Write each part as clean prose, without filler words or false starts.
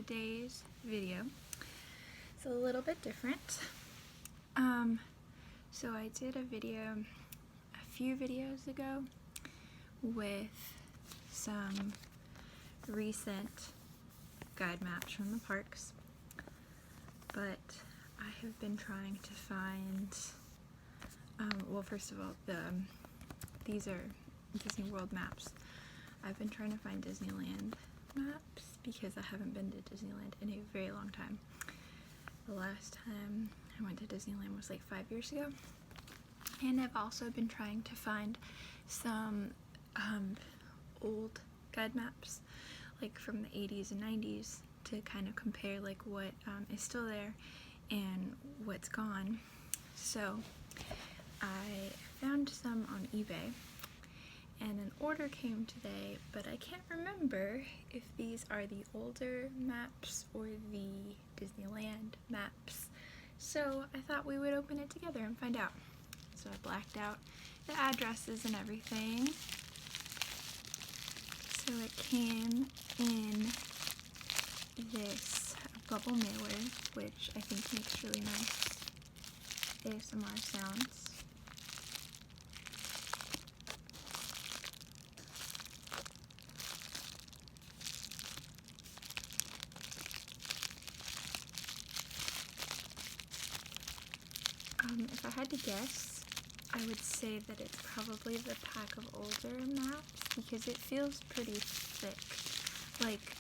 today's video is a little bit different. So I did a video a few videos ago with some recent guide maps from the parks, but I have been trying to find, well, first of all, these are Disney World maps. I've been trying to find Disneyland maps because I haven't been to Disneyland in a very long time. The last time I went to Disneyland was like 5 years ago. And I've also been trying to find some old guide maps, like from the 80s and 90s, to kind of compare like what is still there and what's gone. So I found some on eBay, and an order came today, but I can't remember if these are the older maps or the Disneyland maps. So I thought we would open it together and find out. So I blacked out the addresses and everything. So it came in this bubble mailer, which I think makes really nice ASMR sounds. If I had to guess, I would say that it's probably the pack of older maps because it feels pretty thick. Like,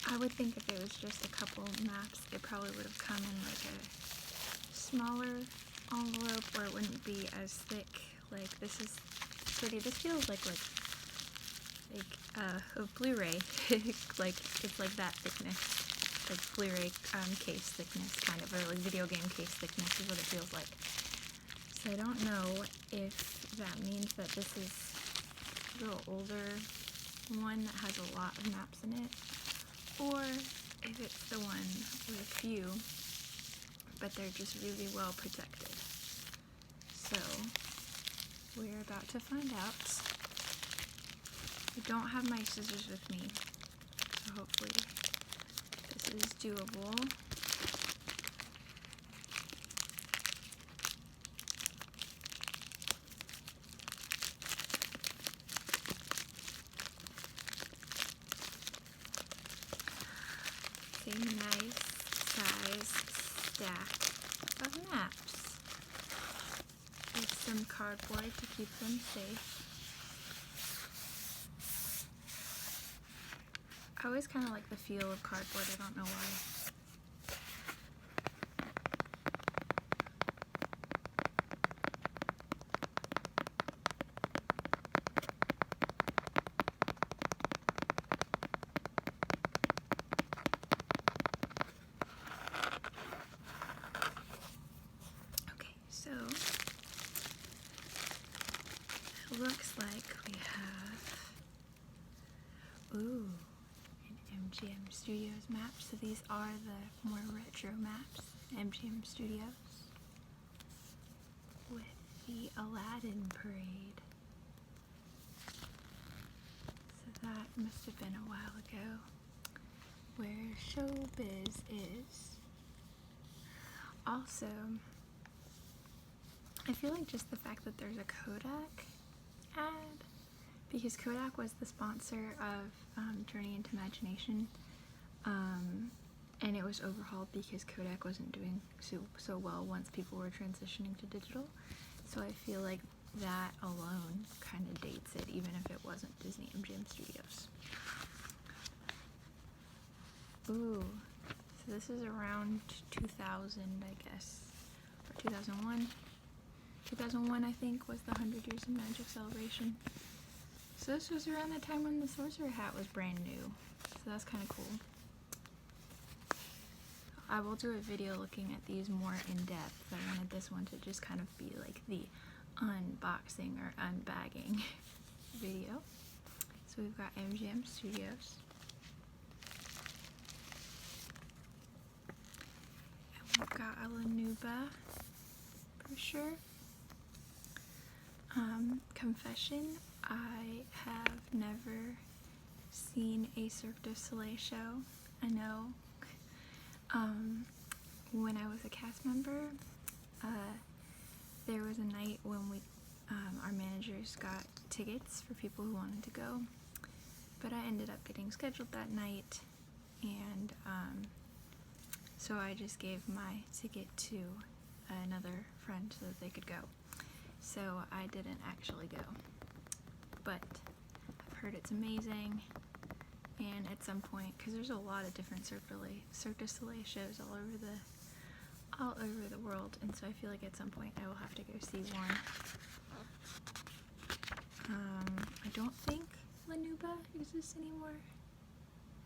I would think if it was just a couple maps, it probably would have come in like a smaller envelope, or it wouldn't be as thick. Like, this is pretty, this feels like a Blu-ray, like, it's like that thickness. Like Blu-ray case thickness, kind of, or like video game case thickness is what it feels like. So I don't know if that means that this is a little older one that has a lot of maps in it, or if it's the one with a few, but they're just really well protected. So we're about to find out. I don't have my scissors with me, so hopefully this is doable. It's a nice size stack of maps with some cardboard to keep them safe. I always kind of like the feel of cardboard, I don't know why. Okay, so it looks like we have, ooh, MGM Studios maps. So these are the more retro maps, MGM Studios, with the Aladdin parade. So that must have been a while ago, where Showbiz is. Also, I feel like just the fact that there's a Kodak ad, because Kodak was the sponsor of Journey into Imagination, and it was overhauled because Kodak wasn't doing so well once people were transitioning to digital. So I feel like that alone kind of dates it, even if it wasn't Disney MGM Studios. Ooh, so this is around 2000, I guess, or 2001. 2001, I think, was the 100 Years of Magic celebration. So this was around the time when the Sorcerer Hat was brand new. So that's kind of cool. I will do a video looking at these more in depth. I wanted this one to just kind of be like the unboxing or unbagging video. So we've got MGM Studios. And we've got a Lanuba brochure. Confession, I have never seen a Cirque du Soleil show. I know when I was a cast member, there was a night when our managers got tickets for people who wanted to go, but I ended up getting scheduled that night, and so I just gave my ticket to another friend so that they could go. So I didn't actually go, but I've heard it's amazing, and at some point, because there's a lot of different Cirque du Soleil shows all over the world, and so I feel like at some point I will have to go see one. I don't think La Nouba exists anymore.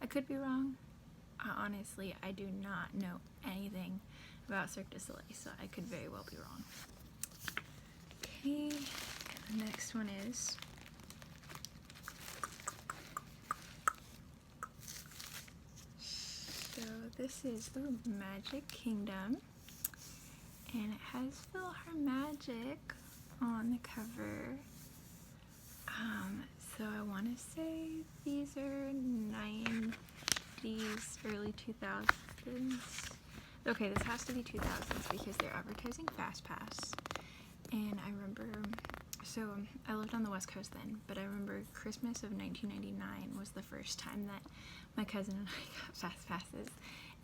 I could be wrong. Honestly, I do not know anything about Cirque du Soleil, so I could very well be wrong. Okay, the next one is so this is the Magic Kingdom, and it has PhilharMagic on the cover. So I want to say these are 90s, early 2000s. Okay, this has to be 2000s because they're advertising FastPass. And I remember, so I lived on the West Coast then, but I remember Christmas of 1999 was the first time that my cousin and I got FastPasses,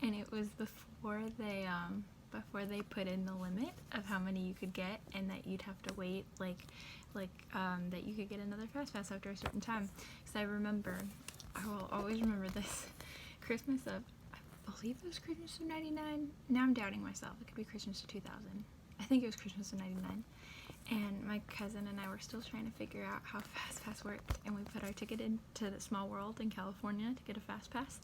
and it was before they put in the limit of how many you could get, and that you'd have to wait, that you could get another FastPass after a certain time. Because I will always remember this Christmas of, I believe it was Christmas of 99. Now I'm doubting myself. It could be Christmas of 2000. I think it was Christmas of 99. And my cousin and I were still trying to figure out how FastPass worked, and we put our ticket into the Small World in California to get a FastPass,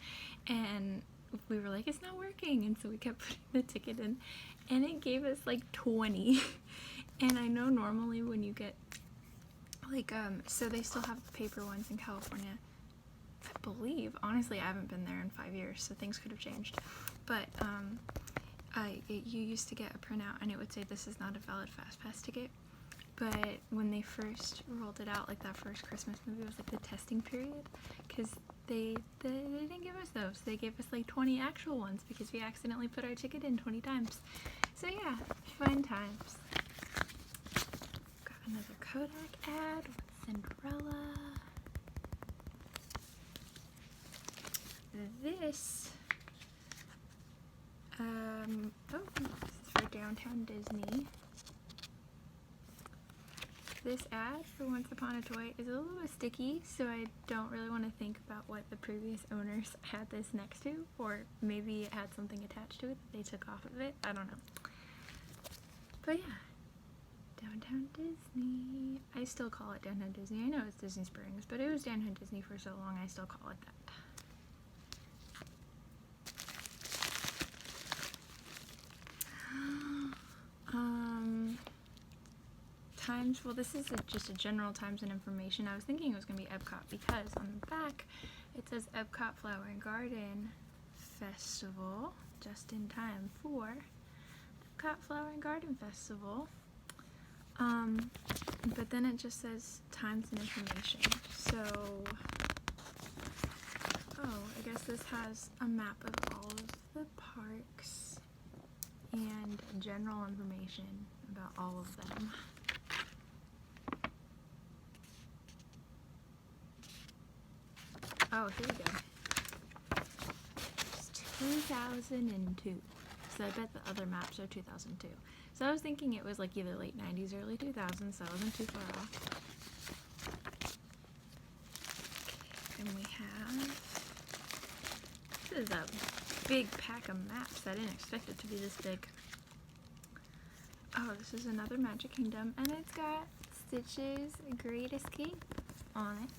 and we were like, it's not working, and so we kept putting the ticket in, and it gave us like 20. And I know normally when you get so they still have the paper ones in California, I believe. Honestly, I haven't been there in 5 years, so things could have changed, but you used to get a printout and it would say this is not a valid FastPass ticket. But when they first rolled it out, like that first Christmas movie was like the testing period, because they didn't give us those. They gave us like 20 actual ones because we accidentally put our ticket in 20 times. So yeah, fun times. Got another Kodak ad with Cinderella. This is for Downtown Disney. This ad for Once Upon a Toy is a little bit sticky, so I don't really want to think about what the previous owners had this next to, or maybe it had something attached to it that they took off of it. I don't know. But yeah, Downtown Disney. I still call it Downtown Disney. I know it's Disney Springs, but it was Downtown Disney for so long, I still call it that. Times, well, this is just a general times and information. I was thinking it was going to be Epcot because on the back it says Epcot Flower and Garden Festival, just in time for Epcot Flower and Garden Festival. But then it just says times and information. So, I guess this has a map of all of the parks and general information about all of them. Oh, here we go. It's 2002. So I bet the other maps are 2002. So I was thinking it was like either late 90s, early 2000s, so I wasn't too far off. And we have, this is a big pack of maps. I didn't expect it to be this big. Oh, this is another Magic Kingdom, and it's got Stitch's Great Escape on it.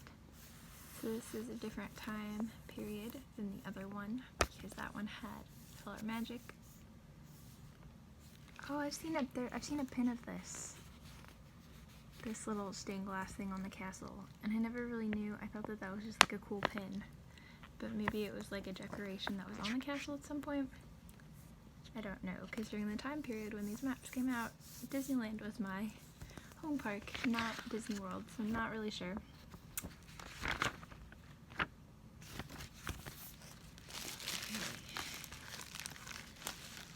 So this is a different time period than the other one, because that one had PhilharMagic. Oh, I've seen a pin of this little stained glass thing on the castle, and I never really knew. I thought that was just like a cool pin, but maybe it was like a decoration that was on the castle at some point. I don't know, because during the time period when these maps came out, Disneyland was my home park, not Disney World, so I'm not really sure.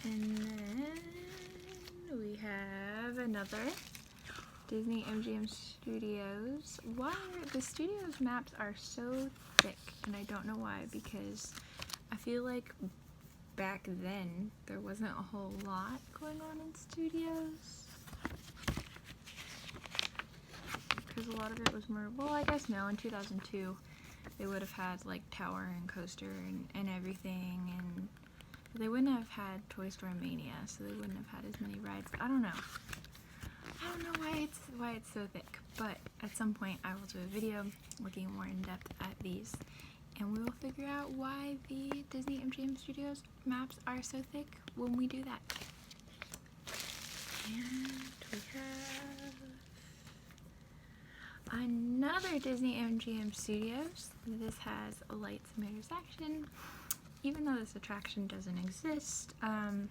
And then we have another Disney MGM Studios. Why the Studios maps are so thick, and I don't know why, because I feel like back then there wasn't a whole lot going on in Studios. Because a lot of it was more, well, I guess no, in 2002 they would have had like Tower and Coaster and everything, and they wouldn't have had Toy Story Mania, so they wouldn't have had as many rides. I don't know why it's so thick, but at some point I will do a video looking more in depth at these, and we will figure out why the Disney MGM Studios maps are so thick when we do that. And we have another Disney MGM Studios. This has a Lights, Mirrors, Action. Even though this attraction doesn't exist at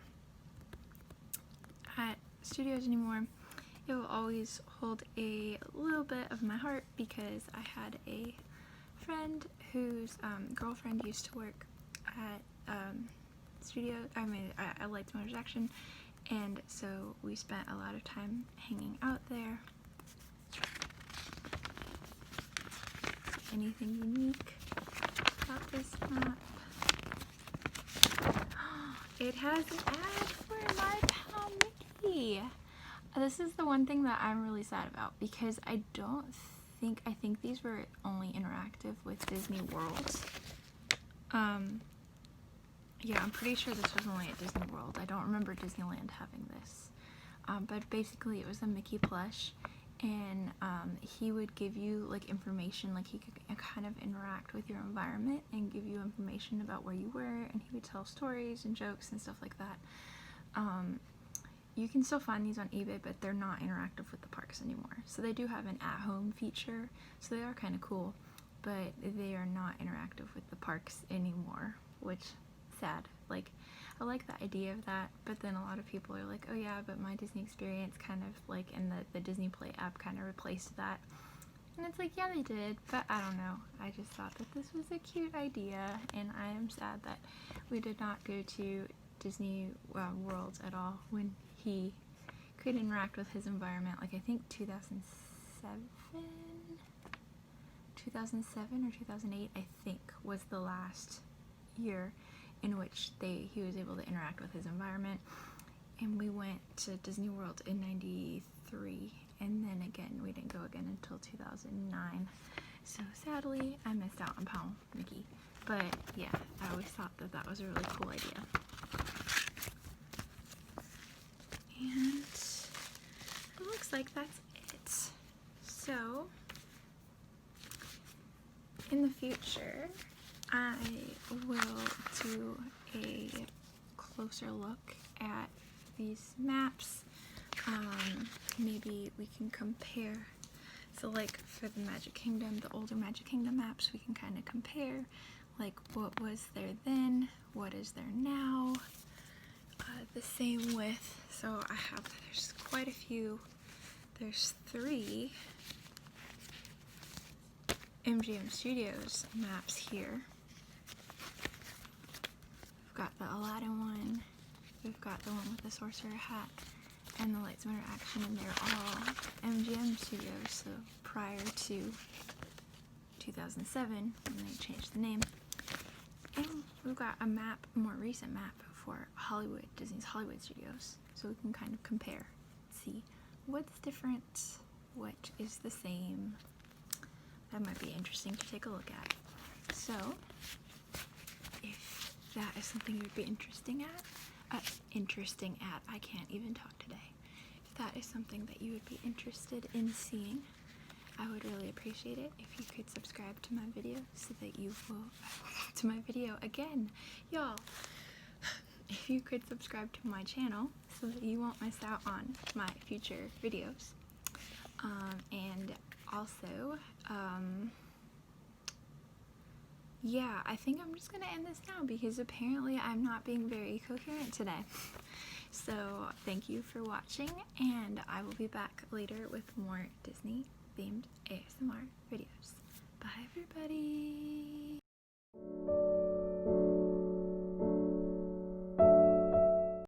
Studios anymore, it will always hold a little bit of my heart because I had a friend whose girlfriend used to work at at Lights, Mirrors, Action, and so we spent a lot of time hanging out there. Anything unique about this map? It has an ad for My Pal Mickey. This is the one thing that I'm really sad about, because I think these were only interactive with Disney World. Yeah, I'm pretty sure this was only at Disney World. I don't remember Disneyland having this. But basically it was a Mickey plush, and he would give you like information, like he could kind of interact with your environment and give you information about where you were, and he would tell stories and jokes and stuff like that. You can still find these on eBay, but they're not interactive with the parks anymore. So they do have an at-home feature, so they are kind of cool, but they are not interactive with the parks anymore, which sad. Like, I like the idea of that, but then a lot of people are like, oh yeah, but my Disney experience kind of like, and the Disney Play app kind of replaced that. And it's like, yeah, they did, but I don't know. I just thought that this was a cute idea, and I am sad that we did not go to Disney World at all when he could interact with his environment. Like, I think 2007 or 2008, I think, was the last year in which he was able to interact with his environment. And we went to Disney World in '93, and then again we didn't go again until 2009. So sadly I missed out on Pal Mickey, but yeah, I always thought that that was a really cool idea. And it looks like that's it. So in the future I will do a closer look at these maps. Maybe we can compare. So like for the Magic Kingdom, the older Magic Kingdom maps, we can kind of compare like what was there then, what is there now. The same with, so there's quite a few, there's 3 MGM Studios maps here. We've got the Aladdin one, we've got the one with the Sorcerer hat, and the Lights, Mirrors, Action, and they're all MGM Studios, so prior to 2007 when they changed the name. And we've got a map, a more recent map for Hollywood, Disney's Hollywood Studios, so we can kind of compare, see what's different, what is the same. That might be interesting to take a look at. So if that is something you'd be interesting at, I can't even talk today. If that is something that you would be interested in seeing, I would really appreciate it if you could subscribe to my video so that you will, to my video again, y'all, if you could subscribe to my channel so that you won't miss out on my future videos. And also, yeah, I think I'm just gonna end this now because apparently I'm not being very coherent today. So thank you for watching, and I will be back later with more Disney themed ASMR videos. Bye everybody!